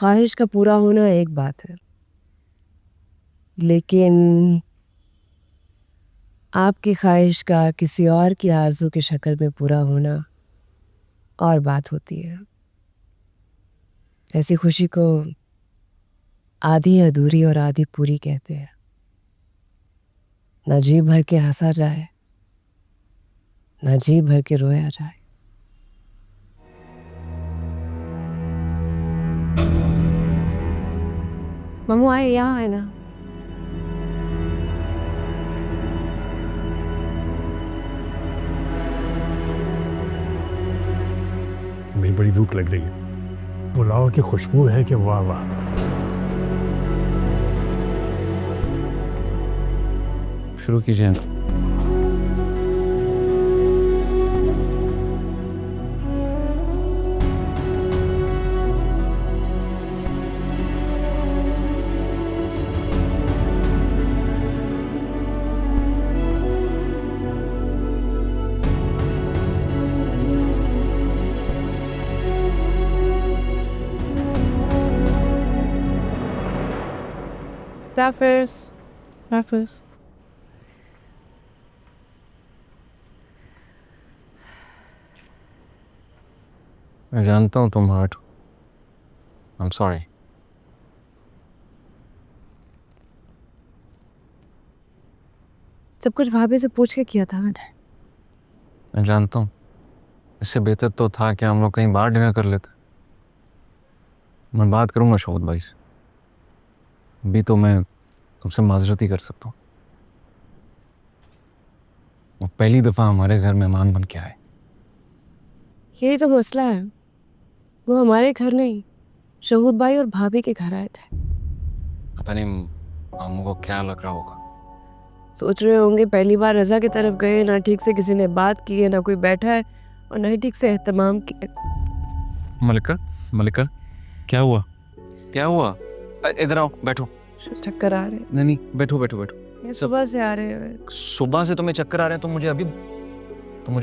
ख्वाहिश का पूरा होना एक बात है, लेकिन आपकी ख्वाहिश का किसी और की आरज़ू की शक्ल में पूरा होना और बात होती है। ऐसी खुशी को आधी अधूरी और आधी पूरी कहते हैं। ना जी भर के हंसा जाए, ना जी भर के रोया जाए। मम्मू आए, यहाँ है ना। नहीं, बड़ी भूख लग रही है। पुलाव की खुशबू है कि वाह वाह। शुरू कीजिए। Hafiz. मैं जानता हूँ तुम हर्ट हो। I am sorry. सब कुछ भाभी से पूछ के किया था मैंने। मैं जानता हूँ, इससे बेहतर तो था कि हम लोग कहीं बाहर डिनर कर लेते। मैं बात करूँगा शोध भाई से। अभी तो मैं तुमसे माजरत ही कर सकता हूँ। वो पहली दफ़ा हमारे घर मेहमान बन के आए। यही तो मसला है, वो हमारे घर नहीं, शहूद भाई और भाभी के घर आए थे। पता नहीं मामू को क्या लग रहा होगा। सोच रहे होंगे पहली बार रजा की तरफ गए, ना ठीक से किसी ने बात की है, ना कोई बैठा है और ना ही ठीक से एहतमाम किया। मलिका, मलिका, क्या हुआ? क्या हुआ? इधर आओ, बैठो। चक्कर आ रहे हैं। नहीं, बैठो बैठो बैठो। ये सुबह से आ रहे हैं। सुबह से तुम्हें चक्कर आ रहे हैं? तुम मुझे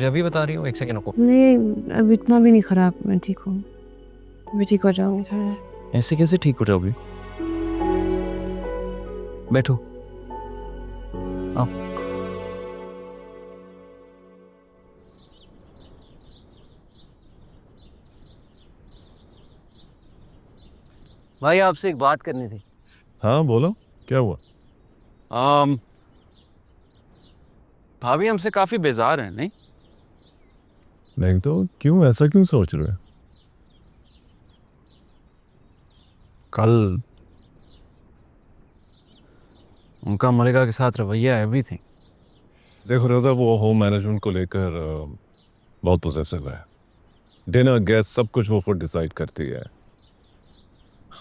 अभी बता रही हो? एक सेकंड रुको। नहीं, अब इतना भी नहीं खराब, मैं ठीक हूँ। मैं ठीक हो जाऊंगी थोड़ा। ऐसे कैसे ठीक हो जाओगी? बैठो, आओ। भाई आपसे एक बात करनी थी। हाँ बोलो, क्या हुआ? भाभी हमसे काफी बेजार हैं, नहीं? नहीं तो क्यों, ऐसा क्यों सोच रहे हो? कल उनका मलिका के साथ रवैया, एवरीथिंग। देखो रजा, वो होम मैनेजमेंट को लेकर बहुत पोजेसिव है। डिनर, गेस्ट, सब कुछ वो खुद डिसाइड करती है।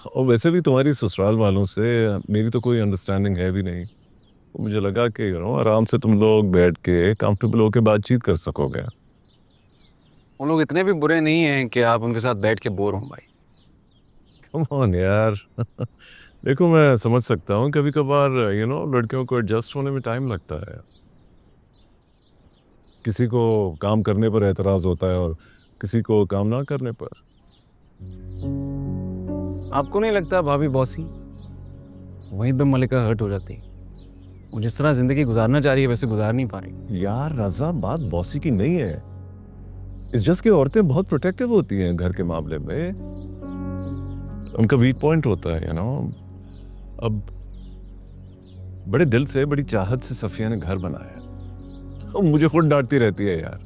और वैसे भी तुम्हारी ससुराल वालों से मेरी तो कोई अंडरस्टैंडिंग है भी नहीं। तो मुझे लगा कि आराम से तुम लोग बैठ के कंफर्टेबल होकर बातचीत कर सकोगे। उन लोग इतने भी बुरे नहीं हैं कि आप उनके साथ बैठ के बोर हो भाई। कम ऑन यार। देखो, मैं समझ सकता हूँ कभी कभार लड़कियों को एडजस्ट होने में टाइम लगता है। किसी को काम करने पर एतराज होता है और किसी को काम ना करने पर। आपको नहीं लगता भाभी बॉसी? वहीं पे मलिका हर्ट हो जाती। वो जिस तरह जिंदगी गुजारना चाह रही है वैसे गुजार नहीं पा रही। यार रजा, बात बॉसी की नहीं है। इस जस्ट की औरतें बहुत प्रोटेक्टिव होती हैं घर के मामले में। उनका वीक पॉइंट होता है अब बड़े दिल से, बड़ी चाहत से सफिया ने घर बनाया और मुझे खुद डांटती रहती है यार।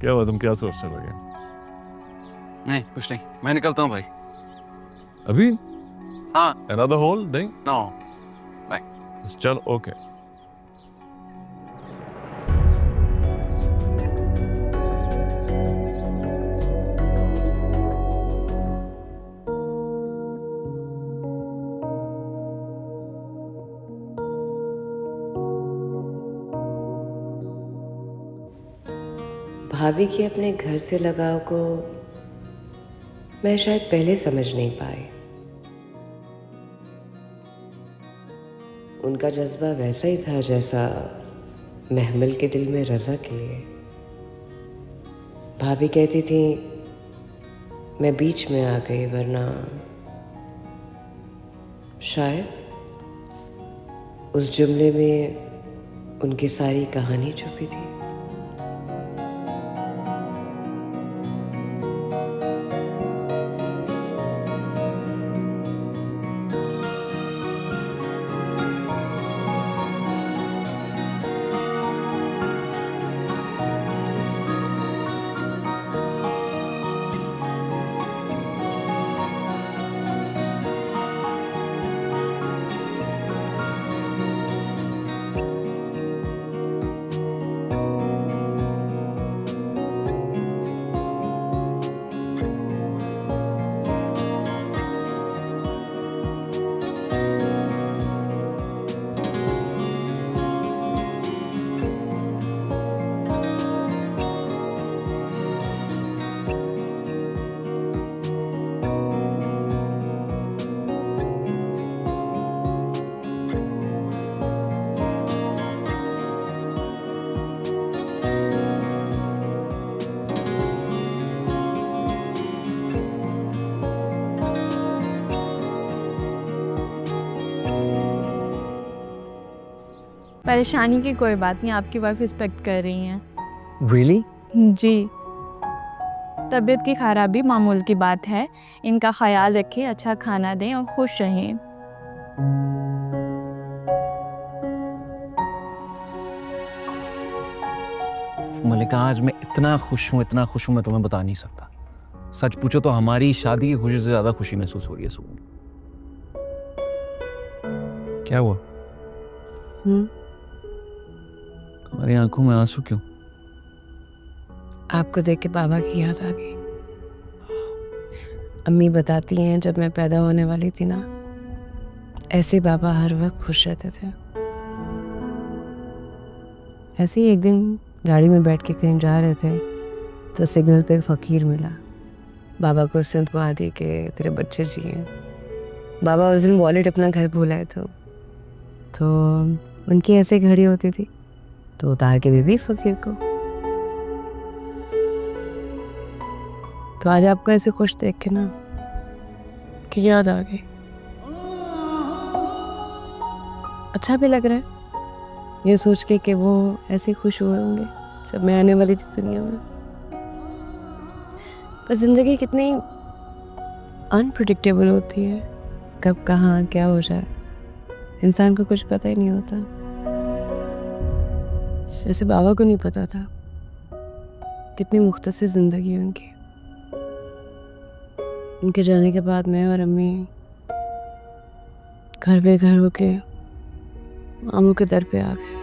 क्या हुआ, तुम क्या सोचने लगे? नहीं कुछ नहीं, मैं निकलता हूँ भाई। अभी? हाँ। अनदर होल नहीं? No, bye. चल ओके। भाभी के अपने घर से लगाव को मैं शायद पहले समझ नहीं पाई। उनका जज्बा वैसा ही था जैसा महमल के दिल में रजा के लिए। भाभी कहती थी मैं बीच में आ गई, वरना शायद उस जुमले में उनकी सारी कहानी छुपी थी। परेशानी की कोई बात नहीं, आपकी वाइफ रिस्पेक्ट कर रही हैं। रियली? जी, तबीयत की खराबी मामूल की बात है। इनका ख्याल रखें, अच्छा खाना दें और खुश रहें। मलिका, आज मैं इतना खुश हूँ मैं तुम्हें बता नहीं सकता। सच पूछो तो हमारी शादी की खुशी से ज़्यादा खुशी महसूस हो रही है सुकून। क्या हुआ? तुम्हारी आंखों में आंसू क्यों? आपको देख के बाबा की याद आ गई। अम्मी बताती हैं जब मैं पैदा होने वाली थी ना, ऐसे बाबा हर वक्त खुश रहते थे। ऐसे ही एक दिन गाड़ी में बैठ के कहीं जा रहे थे तो सिग्नल पे फ़कीर मिला। बाबा को संतवा दी कि तेरे बच्चे जिए। बाबा उस दिन वॉलेट अपना घर भूल आए तो उनकी ऐसे घड़ी होती थी तो उतार के दे दी फ़कीर को। तो आज आपको ऐसे खुश देख के ना कि याद आ गई। अच्छा भी लग रहा है ये सोच के कि वो ऐसे खुश हुए होंगे जब मैं आने वाली थी दुनिया में। पर ज़िंदगी कितनी अनप्रेडिक्टेबल होती है, कब कहाँ क्या हो जाए इंसान को कुछ पता ही नहीं होता। जैसे बाबा को नहीं पता था कितनी मुख्तसर ज़िंदगी है उनकी। उनके जाने के बाद मैं और अम्मी घर पे घर होके मामू के दर पे आ गए।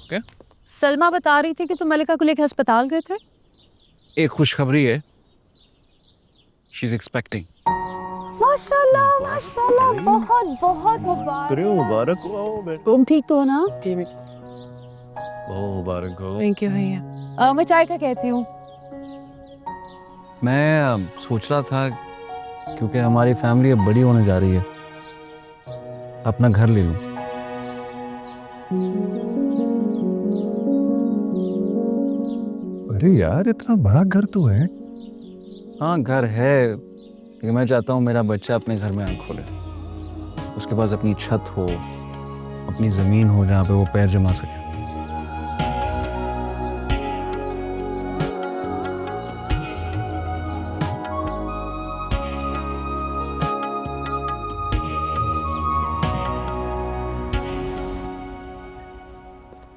क्या? सलमा बता रही थी कि तुम मलिका को लेकर अस्पताल गए थे। एक खुशखबरी है। She is expecting. माशाल्लाह माशाल्लाह, बहुत बहुत मुबारक। मुबारक हो। तुम ठीक तो हो ना? बहुत मुबारक हो। थैंक यू भैया। मैं चाय का कहती हूँ। मैं सोच रहा था क्योंकि हमारी फैमिली अब बड़ी होने जा रही है, अपना घर ले लूं। अरे यार, इतना बड़ा घर तो है। हाँ, घर है, लेकिन मैं चाहता हूँ मेरा बच्चा अपने घर में आँख खोले, उसके पास अपनी छत हो, अपनी ज़मीन हो जहाँ पे वो पैर जमा सके।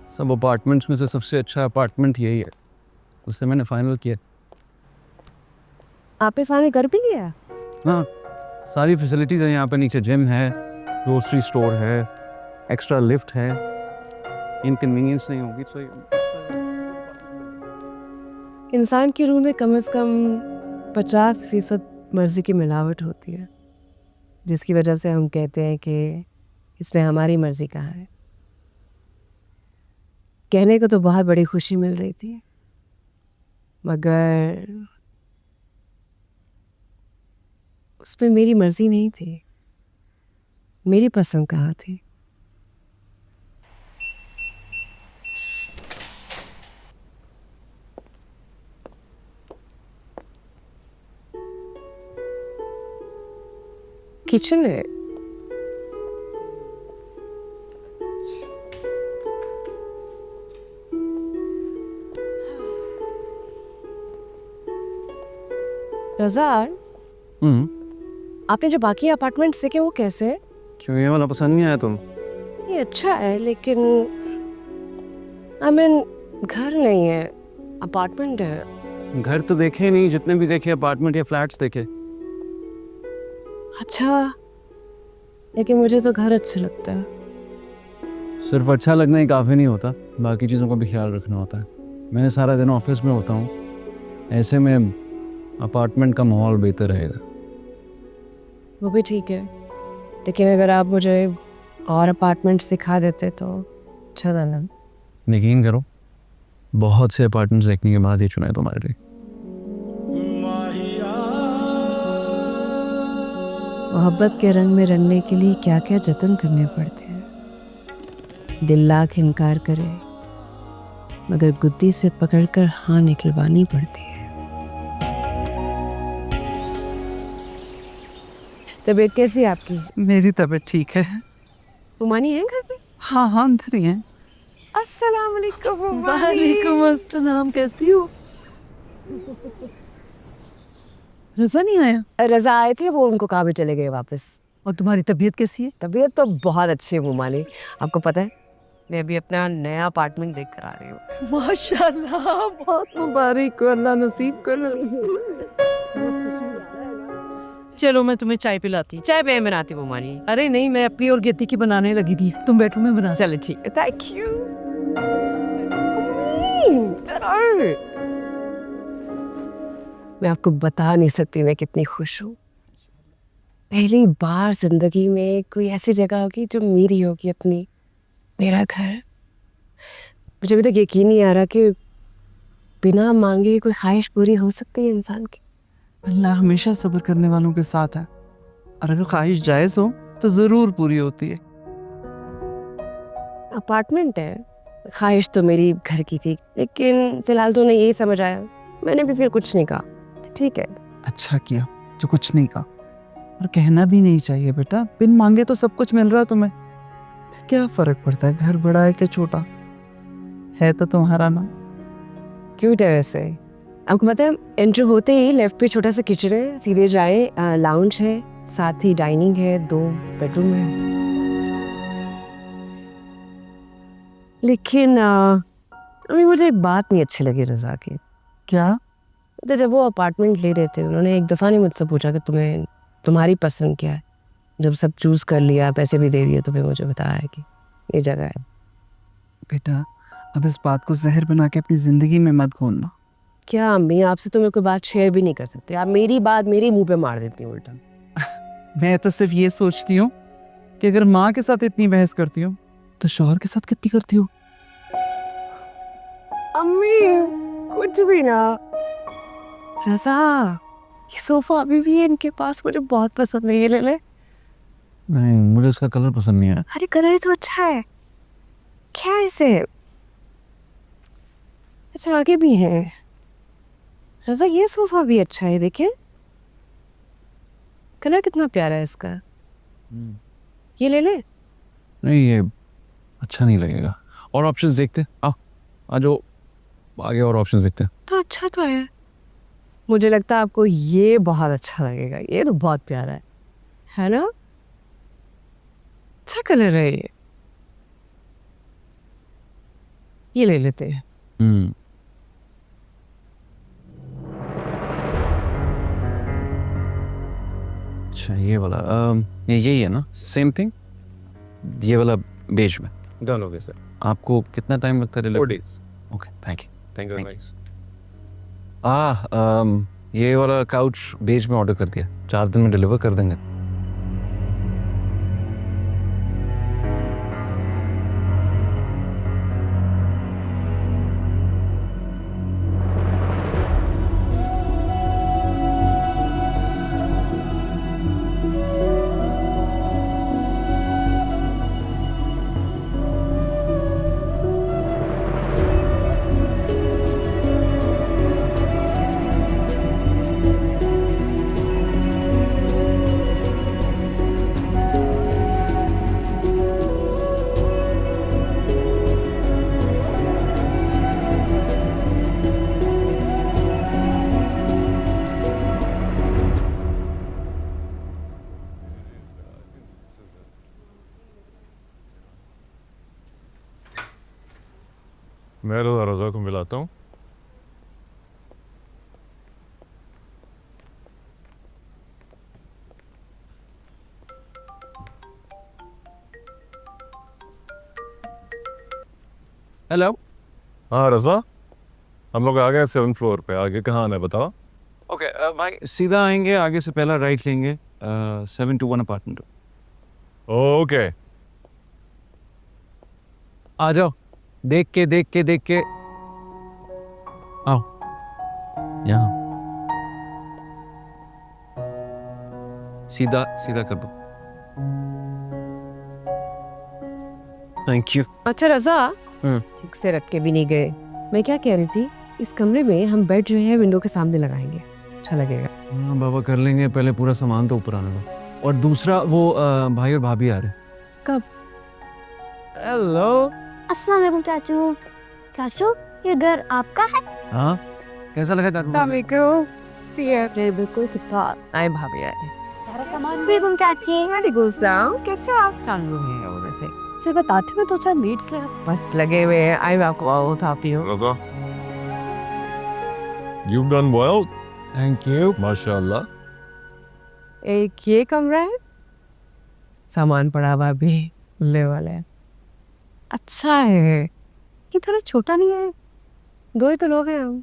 सब अपार्टमेंट्स में से सबसे अच्छा अपार्टमेंट यही है, उससे मैंने फाइनल किया। आपने सारे घर भी लिया? हाँ, सारी फैसिलिटीज़ हैं यहाँ पे। नीचे जिम है, ग्रोसरी स्टोर है, एक्स्ट्रा लिफ्ट है। इनकन्वीनियंस नहीं होगी। इंसान की रूह में कम से कम 50% मर्जी की मिलावट होती है, जिसकी वजह से हम कहते हैं कि इसमें हमारी मर्जी कहाँ है। कहने को तो बहुत बड़ी खुशी मिल रही थी, मगर उसमें मेरी मर्जी नहीं थी, मेरी पसंद कहाँ थी। किचन है। रज़ा, आपने जो बाकी अपार्टमेंट्स देखे वो कैसे है? क्यों, ये वाला पसंद नहीं आया तुम? ये अच्छा है, लेकिन आई मीन घर नहीं है, अपार्टमेंट है। घर तो देखे नहीं, जितने भी देखे अपार्टमेंट या फ्लैट्स देखे। अच्छा, लेकिन मुझे तो घर अच्छा लगता है। सिर्फ अच्छा लगना ही काफ़ी नहीं होता, बाकी चीज़ों का भी ख्याल रखना होता है। मैं सारा दिन ऑफिस में होता हूँ, ऐसे में अपार्टमेंट का माहौल बेहतर रहेगा। वो भी ठीक है, लेकिन अगर आप मुझे और अपार्टमेंट्स दिखा देते तो अच्छा था ना। यकीन करो, बहुत से अपार्टमेंट्स देखने के बाद ही चुना है तुम्हारे लिए। मोहब्बत के रंग में रंगने के लिए क्या क्या जतन करने पड़ते हैं। दिल लाख इनकार करे, मगर गुद्दी से पकड़कर हाँ निकलवानी पड़ती है। तबीयत कैसी है आपकी? मेरी तबीयत ठीक है। बुमानी है घर पे? हाँ हाँ, अंदर ही है। अस्सलाम वालेकुम बुमानी। वालेकुम अस्सलाम, कैसी हो? रज़ा नहीं आया? रज़ा आए थे, वो उनको कहा भी चले गए वापस। और तुम्हारी तबीयत कैसी है? तबीयत तो बहुत अच्छी है बुमानी। आपको पता है, मैं अभी अपना नया अपार्टमेंट देख कर आ रही हूँ। माशाल्लाह, बहुत मुबारक हो, अल्लाह नसीब कर। चलो मैं तुम्हें चाय पिलाती। चाय मैं बनाती बुमानी। अरे नहीं, मैं अपनी और गेती की बनाने लगी थी। तुम बैठो, मैं बना। चलो ठीक है, थैंक यू। मैं आपको बता नहीं सकती मैं कितनी खुश हूँ। पहली बार जिंदगी में कोई ऐसी जगह होगी जो मेरी होगी, अपनी, मेरा घर। मुझे अभी तक यकीन नहीं आ रहा कि बिना मांगे कोई ख्वाहिश पूरी हो सकती है इंसान की। अल्लाह हमेशा सब्र करने वालों के साथ है, और अगर ख्वाहिश जायज़ हो तो ज़रूर पूरी होती है। अपार्टमेंट है, ख्वाहिश तो मेरी घर की थी, लेकिन फिलहाल तो उन्हें यही समझ आया। मैंने भी फिर कुछ नहीं कहा, ठीक है। अच्छा किया जो कुछ नहीं कहा, और कहना भी नहीं चाहिए बेटा। बिन मांगे तो सब कुछ मिल रहा है तुम्हें, क्या फर्क पड़ता है घर बड़ा है कि छोटा है, तो तुम्हारा ना। क्यूट है वैसे। आपको पता है, एंटर होते ही लेफ्ट पे छोटा सा किचन है, सीधे जाए लाउंज है, साथ ही डाइनिंग है, 2 बेडरूम है। लेकिन अभी मुझे एक बात नहीं अच्छी लगी रज़ा की। क्या? तो जब वो अपार्टमेंट ले रहे थे, उन्होंने एक दफ़ा नहीं मुझसे पूछा कि तुम्हें तुम्हारी पसंद क्या है। जब सब चूज़ कर लिया, पैसे भी दे दिए, तो फिर मुझे बताया कि ये जगह है। बेटा, अब इस बात को जहर बना के अपनी ज़िंदगी में मत घोलना। क्या अम्मी, आपसे तो मैं कोई बात शेयर भी नहीं कर सकती। आप मेरी बात मेरे मुंह पे मार देती हैं उल्टा। मैं तो सिर्फ ये सोचती हूँ कि अगर माँ के साथ इतनी बहस करती हो तो शौहर के साथ कितनी करती हो। अम्मी कुछ भी ना। रज़ा, ये सोफा अभी भी है इनके पास, मुझे बहुत पसंद है, ये ले ले। नहीं, मुझे इसका कलर पसंद नहीं आया। अरे कलर तो अच्छा है, क्या है इसे? अच्छा आगे भी है। रज़ा, ये सोफा भी अच्छा है, देखिए कलर कितना प्यारा है इसका। ये ले ले। नहीं, ये अच्छा नहीं लगेगा। और ऑप्शंस देखते। आओ, आ जाओ आगे, और ऑप्शंस देखते हैं। तो अच्छा तो है। मुझे लगता है आपको ये बहुत अच्छा लगेगा, ये तो बहुत प्यारा है ना? अच्छा कलर है ये ले लेते हैं। अच्छा, ये वाला ये यही है ना, सेम थिंग। ये वाला बेज में डन हो गया सर। आपको कितना टाइम लगता है? 4 days। Okay, thank you. Thank you very much. ये वाला काउच बेज में ऑर्डर कर दिया, 4 दिन में डिलीवर कर देंगे। मैं रज़ा को मिलाता हूँ। हेलो। हाँ रज़ा, हम लोग आ गए 7th फ्लोर पे। आगे कहाँ आना है बताओ। ओके भाई, सीधा आएंगे, आगे से पहला राइट लेंगे, 721 अपार्टमेंट। ओके। आ जाओ, देख के आओ यहाँ, सीधा सीधा कर दो। Thank you. अच्छा रजा, ठीक से रख के भी नहीं गए। मैं क्या कह रही थी, इस कमरे में हम बेड जो है विंडो के सामने लगाएंगे, अच्छा लगेगा। हाँ बाबा, कर लेंगे, पहले पूरा सामान तो ऊपर आने दो। और दूसरा वो भाई और भाभी आ रहे। कब? हेलो। अस्सलाम वालेकुम चाचू। चाचू, ये घर आपका है? हाँ, कैसा लगा दारू? बिल्कुल कितना आए भाभी आए। सारा सामान बेगम चाची। कैसे आप चालू हैं और वैसे से बताते में तो 4 मीट्स ले बस लगे हुए हैं। आई मैं आपको उठाती हूँ। रज़ा, you've done well, thank you. माशाल्लाह। एक ये कमरा है, सामान पड़ा हुआ भी ले वाला है। अच्छा है, ये थोड़ा छोटा नहीं है। 2 ही तो लोग हैं हम,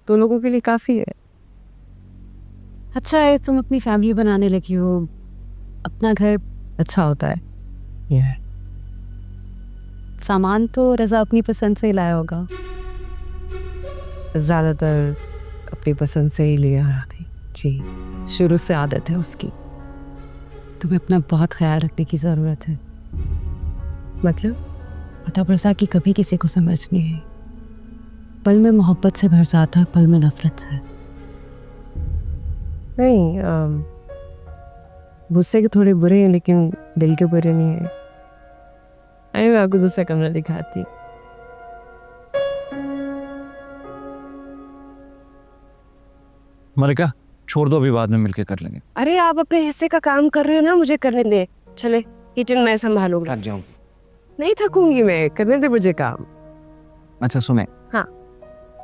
2 लोगों के लिए काफी है। अच्छा है तुम अपनी फैमिली बनाने लगी हो, अपना घर अच्छा होता है। सामान तो रजा अपनी पसंद से ही लाया होगा, ज्यादातर अपनी पसंद से ही लिया है। जी, शुरू से आदत है उसकी। तुम्हें अपना बहुत ख्याल रखने की जरूरत है। मतलब रजा की कभी किसी को समझ नहीं है। पल में मोहब्बत से भर जाता है, पल में नफरत से नहीं। गुस्से के थोड़े बुरे हैं लेकिन दिल के बुरे नहीं है। मैं आपको दूसरा कमरा दिखाती। मलिका, छोड़ दो, अभी बाद में मिलके कर लेंगे। अरे आप अपने हिस्से का काम कर रहे हो ना, मुझे करने दे। चले, किचन मैं संभालूंगा। थक जाऊँ। नहीं थकूंगी मैं, करने दे मुझे काम। अच्छा सुने, हाँ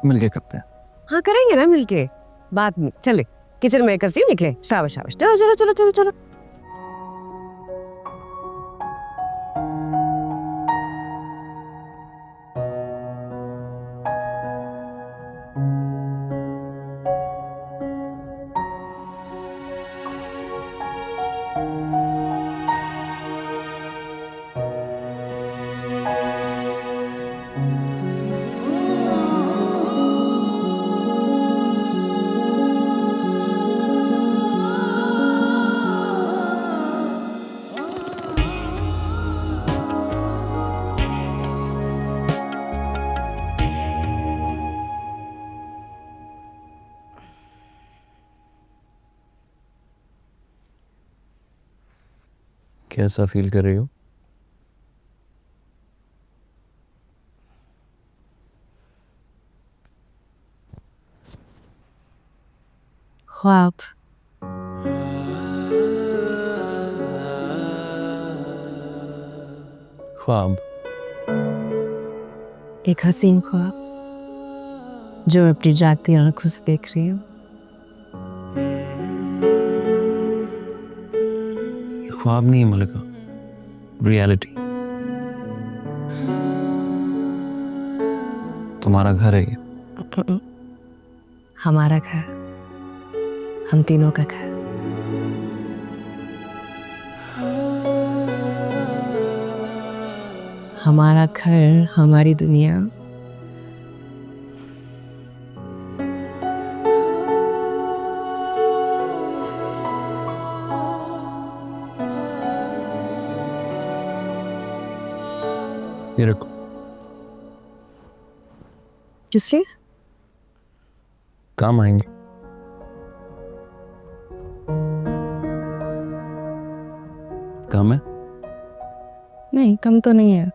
मिलके करते हैं। हाँ करेंगे ना मिलके, बाद में। चले, किचन में करती हूँ, निकले। शाबाश शाबाश, चलो चलो चलो चलो चलो। कैसा फील कर रही हो? ख्वाब। ख्वाब? एक हसीन ख्वाब जो मैं अपनी जागती आंखों से देख रही हूँ। ये ख्वाब नहीं है मलिका, रियलिटी। तुम्हारा घर है ये। हमारा घर, हम तीनों का घर। हमारा घर, हमारी दुनिया। ये रखो। किस लिए? काम आएंगे। काम है? नहीं, कम तो नहीं है,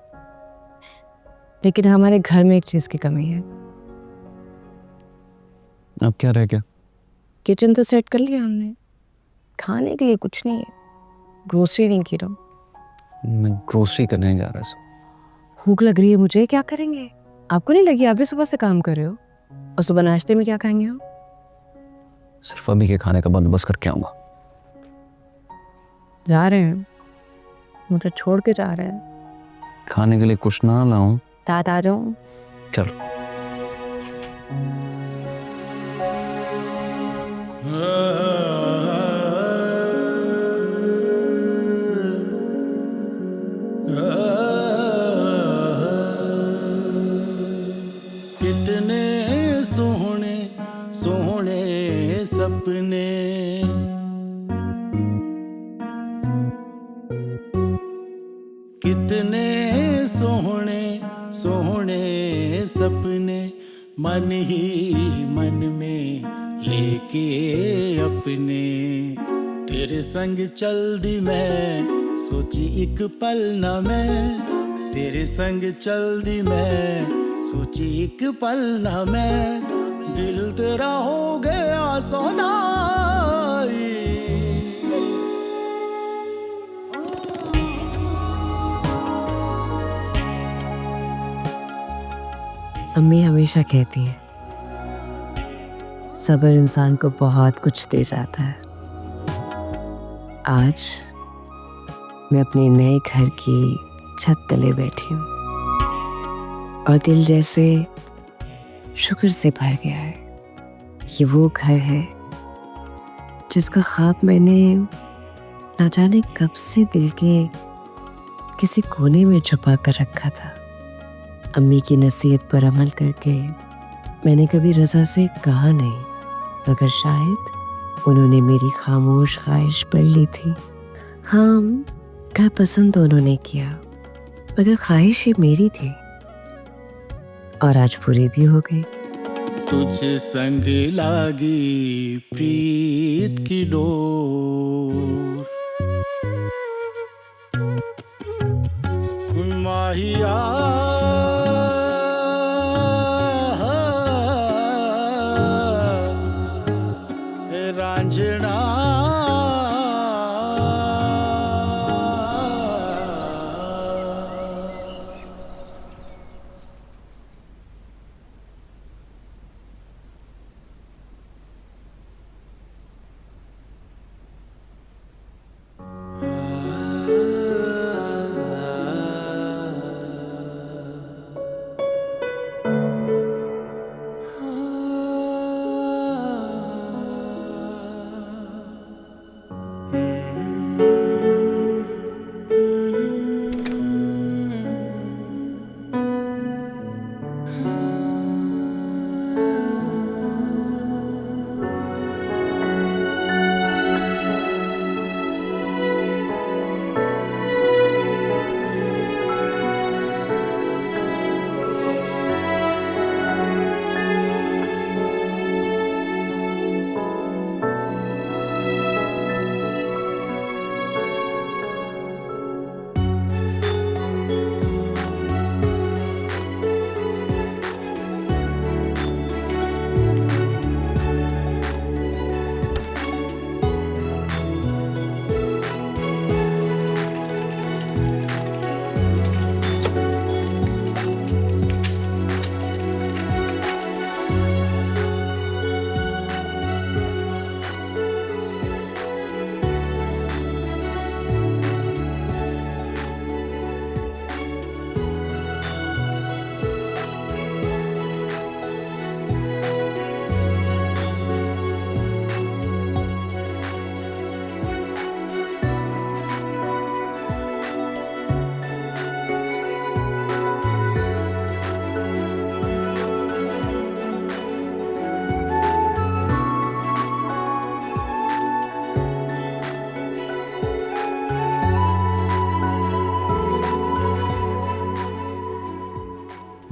लेकिन हमारे घर में एक चीज की कमी है। अब क्या रह गया? किचन तो सेट कर लिया हमने, खाने के लिए कुछ नहीं है। ग्रोसरी नहीं की रहा। मैं ग्रोसरी करने जा रहा था। भूख लग रही है मुझे, क्या करेंगे? आपको नहीं लगी? आप भी सुबह से काम कर रहे हो, और सुबह नाश्ते में क्या खाएंगे हो? सिर्फ अभी के खाने का बंदोबस्त करके आऊंगा। जा रहे हैं? मुझे छोड़ के जा रहे हैं? खाने के लिए कुछ ना लाऊं? तात आ जाऊं? चलो। कितने सोहने सोहने सपने, कितने सोहने सोहने सपने, मन ही मन में लेके अपने। तेरे संग चल दी मैं, सोची एक पल ना मैं। तेरे संग चल दी मैं, सोची एक पल ना मैं। दिल तेरा हो गया सौदाई। अम्मी हमेशा कहती हैं, सब्र इंसान को बहुत कुछ दे जाता है। आज मैं अपने नए घर की छत तले बैठी हूँ, और दिल जैसे शुक्र से भर गया है। ये वो घर है जिसका ख्वाब मैंने ना जाने कब से दिल के किसी कोने में छुपा कर रखा था। अम्मी की नसीहत पर अमल करके मैंने कभी रज़ा से कहा नहीं, मगर शायद उन्होंने मेरी खामोश ख्वाहिश पढ़ ली थी। हाँ, घर पसंद तो उन्होंने किया, मगर ख्वाहिश ही मेरी थी, और आज पूरी भी हो गई। तुझ संग लागी प्रीत की डोर, माहिया रांझना।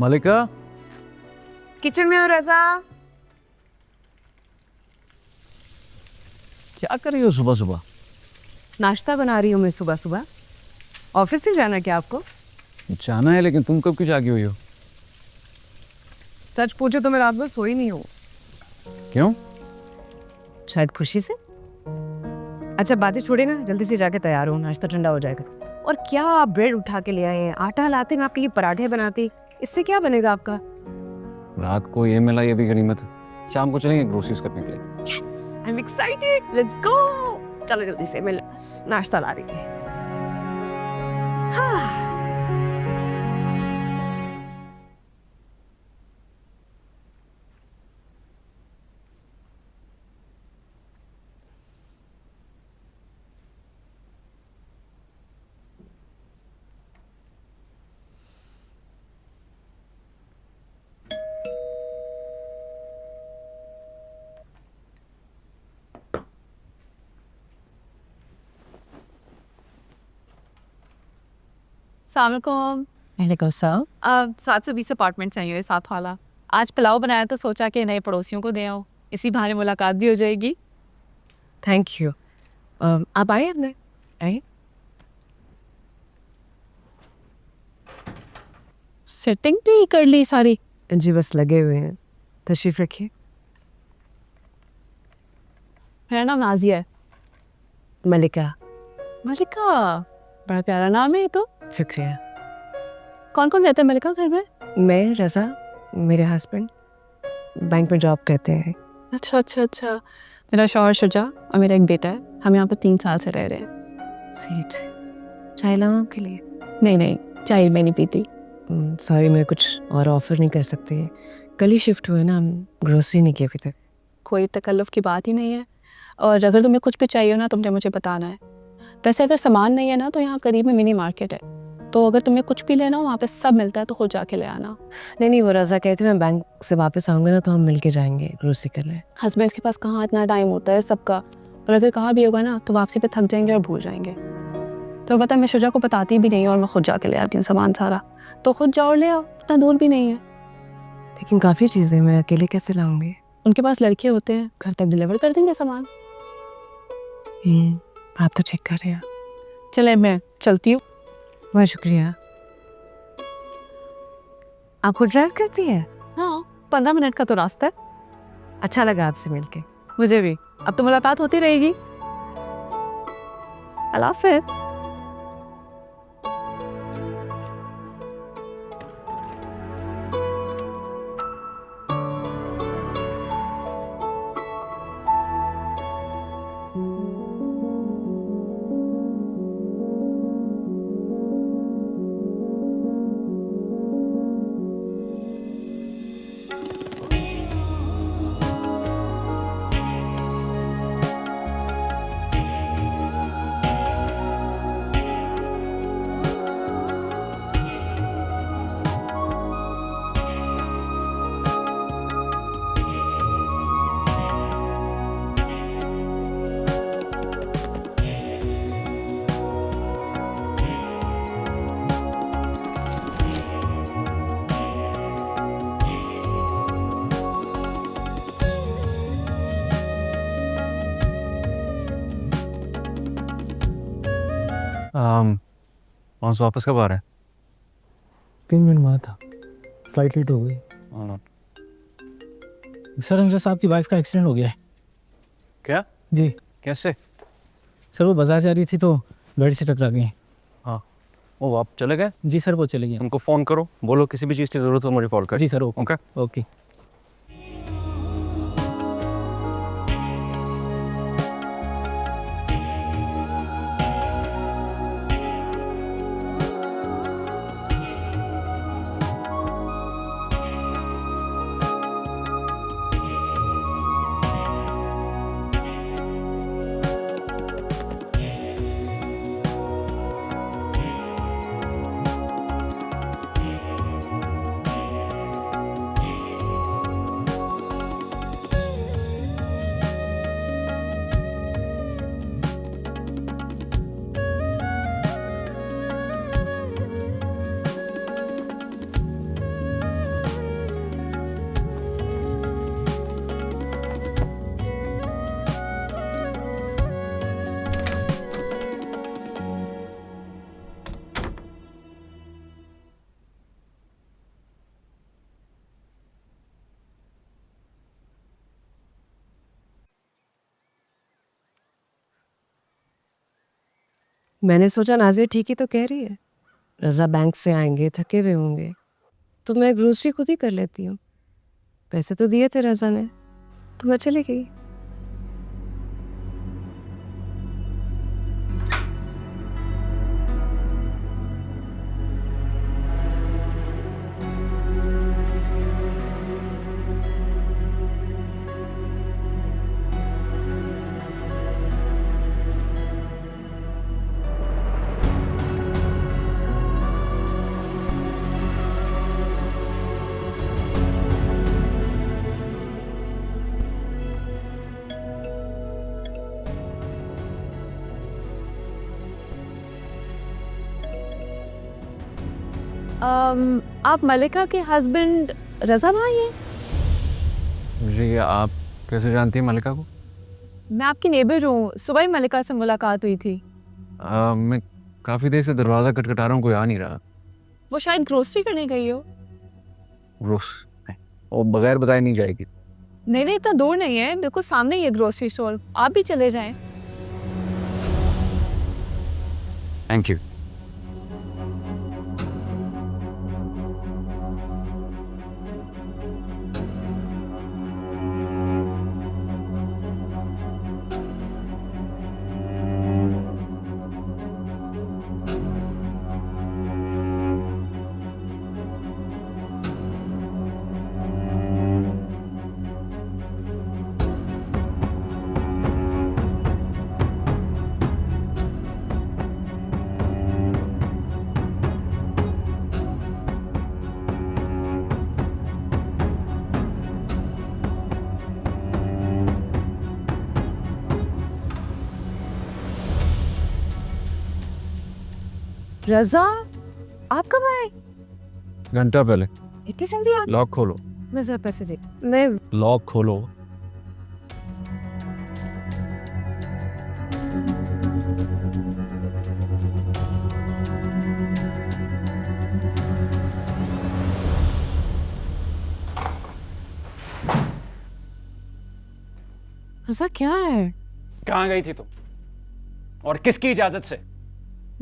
मलिका किचन में हो रजा। क्या कर रही हो सुबह सुबह? नाश्ता बना रही हूँ मैं सुबह सुबह। ऑफिस से जाना क्या आपको? जाना है, लेकिन तुम कब की जागी हुई हो? सच पूछो तो मैं रात भर सोई नहीं हूँ। क्यों? शायद खुशी से। अच्छा बातें छोड़े ना, जल्दी से जाके तैयार हो, नाश्ता ठंडा हो जाएगा। और क्या आप ब्रेड उठा के ले आए हैं? आटा लाते मैं आपके लिए पराठे बनाती, इससे क्या बनेगा आपका? रात को ये मिला ये भी गनीमत है। शाम को चलेंगे ग्रोसरीज करने के लिए। I am excited, let's go. चलो जल्दी से, मैं नाश्ता ला रही हूँ। हाँ। सलामकुम। वालेकुम सलाम। 720 अपार्टमेंट चाहिए, 7 वाला। आज पुलाव बनाया तो सोचा कि नए पड़ोसियों को दे आओ, इसी बहाने मुलाकात भी हो जाएगी। Thank you. आप आए अंदर, आए। सेटिंग भी कर ली सारी? जी बस लगे हुए हैं, तशरीफ रखिए। मेरा नाम नाजिया है। मलिका। मलिका, बड़ा प्यारा नाम है ये तो। शुक्रिया। कौन कौन रहता है मलिका घर में? मैं, रज़ा, मेरे हस्बैंड बैंक में जॉब करते हैं। अच्छा अच्छा अच्छा। मेरा शौहर शुजा और मेरा एक बेटा है। हम यहाँ पर 3 साल से रह रहे हैं। स्वीट। चाय लाऊं आपके लिए? नहीं नहीं, चाय मैं नहीं पीती। सॉरी, मैं कुछ और ऑफर नहीं कर सकती। कल ही शिफ्ट हुए ना, हम ग्रोसरी नहीं की अभी तक। कोई तकल्लुफ़ की बात ही नहीं है। और अगर तुम्हें कुछ भी चाहिए हो ना, तुमने मुझे बताना है। वैसे अगर सामान नहीं है ना, तो यहाँ करीब में मिनी मार्केट है, तो अगर तुम्हें कुछ भी लेना हो वहाँ पे सब मिलता है, तो खुद जाके ले आना। नहीं नहीं, वो रज़ा कहते मैं बैंक से वापस आऊँगा ना, तो हम मिल के जाएंगे ग्रोसरी करने। हस्बैंड के पास कहाँ इतना टाइम होता है सबका, और अगर कहाँ भी होगा ना तो वापसी पे थक जाएंगे और भूल जाएंगे। तो पता है, मैं शुजा को बताती भी नहीं हूँ और मैं खुद जाके ले आती हूँ सामान सारा। तो खुद जाओ और ले आओ, इतना दूर भी नहीं है। लेकिन काफ़ी चीज़ें मैं अकेले कैसे लाऊंगी? उनके पास लड़के होते हैं, घर तक डिलीवर कर देंगे सामान। बात तो ठीक कर रहे हैं। चले मैं चलती हूँ। बहुत शुक्रिया। आप खुद ड्राइव करती है? हाँ, 15 मिनट का तो रास्ता है। अच्छा लगा आपसे मिलके। मुझे भी। अब तो मुलाकात होती रहेगी। अल्लाह हाफ़िज़। वहाँ से वापस कब आ रहे हैं? 3 मिनट बाद था, फ्लाइट लेट हो गई। सर अंजर साहब की वाइफ का एक्सीडेंट हो गया है। क्या? जी कैसे? सर, वो बाजार जा रही थी तो गाड़ी से टकरा गई। हाँ, वो आप चले गए? जी सर, वो चले गए। उनको फ़ोन करो, बोलो किसी भी चीज़ की ज़रूरत हो मुझे कॉल कर। जी सर, ओके ओके। ओके। मैंने सोचा नाज़िया ठीक ही तो कह रही है, रज़ा बैंक से आएंगे, थके हुए होंगे, तो मैं ग्रोसरी खुद ही कर लेती हूँ। पैसे तो दिए थे रज़ा ने, तो मैं चली गई। आप मलिका के हस्बैंड रज़ा भाई हैं? जी, आप कैसे जानती हैं मलिका को? मैं आपकी नेबर हूँ, सुबह ही मलिका से मुलाकात हुई थी। मैं काफ़ी देर से दरवाज़ा खटखटा रहा हूँ, कोई आ नहीं रहा। वो शायद ग्रोसरी करने गई हो। रोस वो बगैर बताए नहीं जाएगी। नहीं नहीं, इतना दूर नहीं है, बिल्कुल सामने ही है ग्रोसरी स्टोर, आप भी चले जाएं। Thank you. रज़ा, आप कब आए? घंटा पहले। इतनी जल्दी आ? लॉक खोलो। मैं जरा पैसे दे। मैं लॉक खोलो। रज़ा क्या है? कहाँ गई थी तुम और किसकी इजाजत से?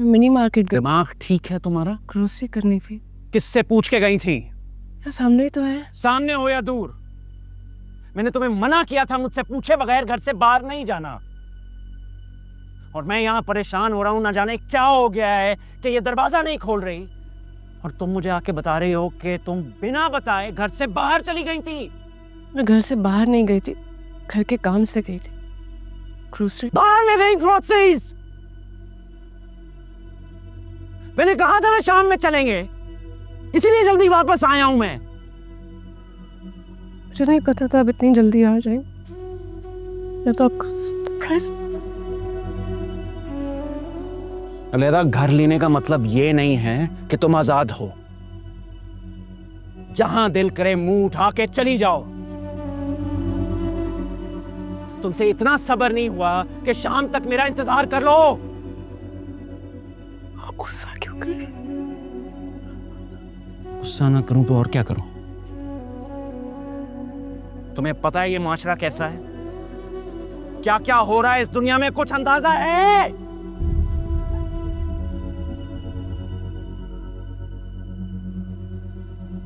मिनी मार्केट गई, दिमाग ठीक है तुम्हारा? ग्रोसरी करनी थी। किससे पूछ के गई थी? यहाँ सामने ही तो है। सामने हो या दूर? मैंने तुम्हें मना किया था मुझसे पूछे बगैर घर से बाहर नहीं जाना। और मैं यहाँ परेशान हो रहा हूँ, ना जाने क्या हो गया है कि ये दरवाजा नहीं खोल रही, और तुम मुझे आके बता रही हो कि तुम बिना बताए घर से बाहर चली गई थी। मैं घर से बाहर नहीं गई थी, घर के काम से गई थी। ग्रोसरी बाहर ले गई ग्रोसरीज। मैंने कहा था ना शाम में चलेंगे, इसीलिए जल्दी वापस आया हूं मैं। मुझे नहीं पता था अब इतनी जल्दी आ जाए। मैं तो आपको सरप्राइज। अलैदा, घर लेने का मतलब ये नहीं है कि तुम आजाद हो। जहां दिल करे मुंह उठा के चली जाओ। तुमसे इतना सब्र नहीं हुआ कि शाम तक मेरा इंतजार कर लो। आप गुस्सा क्यों कर रहे? गुस्सा ना करूं तो और क्या करूं? तुम्हें पता है ये माशरा कैसा है? क्या क्या हो रहा है इस दुनिया में कुछ अंदाजा है?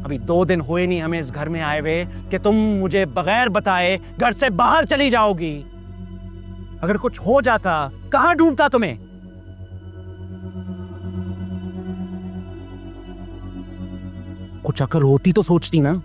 अभी 2 दिन हुए नहीं हमें इस घर में आए हुए कि तुम मुझे बगैर बताए घर से बाहर चली जाओगी। अगर कुछ हो जाता, कहां ढूंढता तुम्हें? कुछ अकल होती तो सोचती ना।